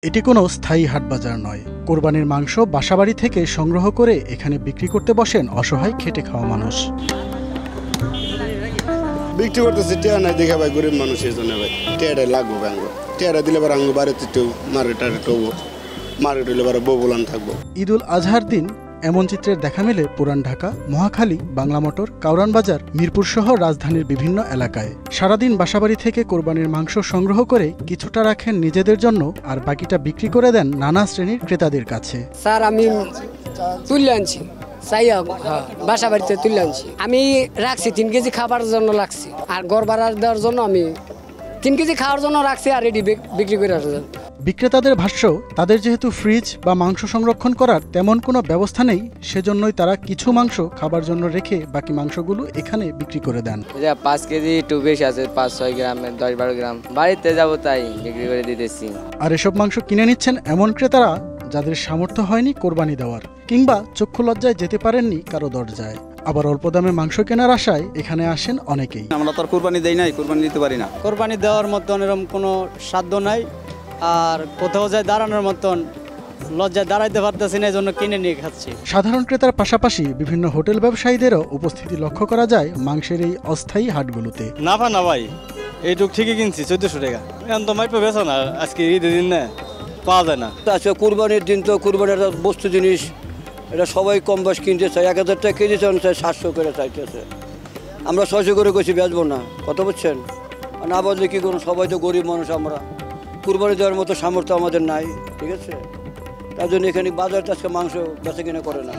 এটি কোনো স্থায়ী হাটবাজার নয়। কোরবানির মাংস বাসাবাড়ি থেকে সংগ্রহ করে এখানে বিক্রি করতে বসেন অসহায় খেটে খাওয়া মানুষ। বিক্রি করতেছে টিয়া নাই দেখা ভাই, গরিব মানুষের জন্য ভাই টিয়াটা লাগবো ব্যাঙ্গ, টিয়াটা দিলে বার আঙ্গ বাড়িতে একটু মার্কেট হবো, মার্কেট হইলে বার ববুলান থাকবো। ঈদুল আজহার দিন এমন চিত্রের দেখা মেলে পুরান ঢাকা, মহাখালী, বাংলা মোটর, কাউরান বাজার, মিরপুর সহ রাজধানীর বিভিন্ন এলাকায়। সারাদিন বাসাবাড়ি থেকে কোরবানির মাংস সংগ্রহ করে কিছুটা রাখেন নিজেদের জন্য, আর বাকিটা বিক্রি করে দেন নানা শ্রেণীর ক্রেতাদের কাছে। স্যার আমি তুলে আনছি, বাসা বাড়িতে তুলে আনছি। আমি রাখছি 3 কেজি খাবার জন্য লাগছি, আর ঘর ভাড়া দেওয়ার জন্য আমি 3 কেজি খাওয়ার জন্য রাখছি, আর রেডি বিক্রি করে আসছি। বিক্রেতাদের ভাষ্য, তাদের যেহেতু ফ্রিজ বা মাংস সংরক্ষণ করার তেমন কোনো ব্যবস্থা নেই, সেজন্যই তারা কিছু মাংস খাবার জন্য রেখে বাকি মাংসগুলো এখানে বিক্রি করে দেন। 5 কেজি একটু বেশি আছে, 5-6 গ্রাম, 10-12 গ্রাম বাড়িতে যাবো তাই বিক্রি করে দিতেছি। আর এসব মাংস কিনে নিচ্ছেন এমন ক্রেতারা যাদের সামর্থ্য হয়নি কোরবানি দেওয়ার, কিংবা চক্ষু লজ্জায় যেতে পারেননি কারো দরজায়। আবার অল্প দামে মাংস কেনার আশায় এখানে আসেন অনেকেই। আমরা তো আর কোরবানি দেই নাই, কোরবানি দিতে পারি না। কোরবানি দেওয়ার মতন এরকম কোনো সাধ্য নাই, আর কোথাও যায় দাঁড়ানোর মতন লজ্জায় দাঁড়াইতে পারতেছি না, এই জন্য কিনে নিয়ে খাচ্ছি। সাধারণ ক্রেতার পাশাপাশি বিভিন্ন হোটেল ব্যবসায়ীদেরও উপস্থিতি লক্ষ্য করা যায় মাংসের এই অস্থায়ী হাটগুলোতে। না ভাই, এইটুক ঠিকই কিনছি 1400 টাকা। এখন তো মাইপে বেছো না, আজকে ঈদের দিন না, পাওয়া যায় না। আজকে কুরবানির দিন, তো কুরবানির বস্তু জিনিস এটা সবাই কম বেশ কিনতে চায়। 1000 টাকা কেজি চান, 700 করে চাইতেছে। আমরা 600 করে কইছি বেচবো না, কত বুঝছেন? না বললে কি করুন, সবাই তো গরিব মানুষ, আমরা কুরবানি দেওয়ার মতো সামর্থ্য আমাদের নাই, ঠিক আছে? তার জন্য এখানে বাজারটা আজকে মাংস বেচা কিনা করে না।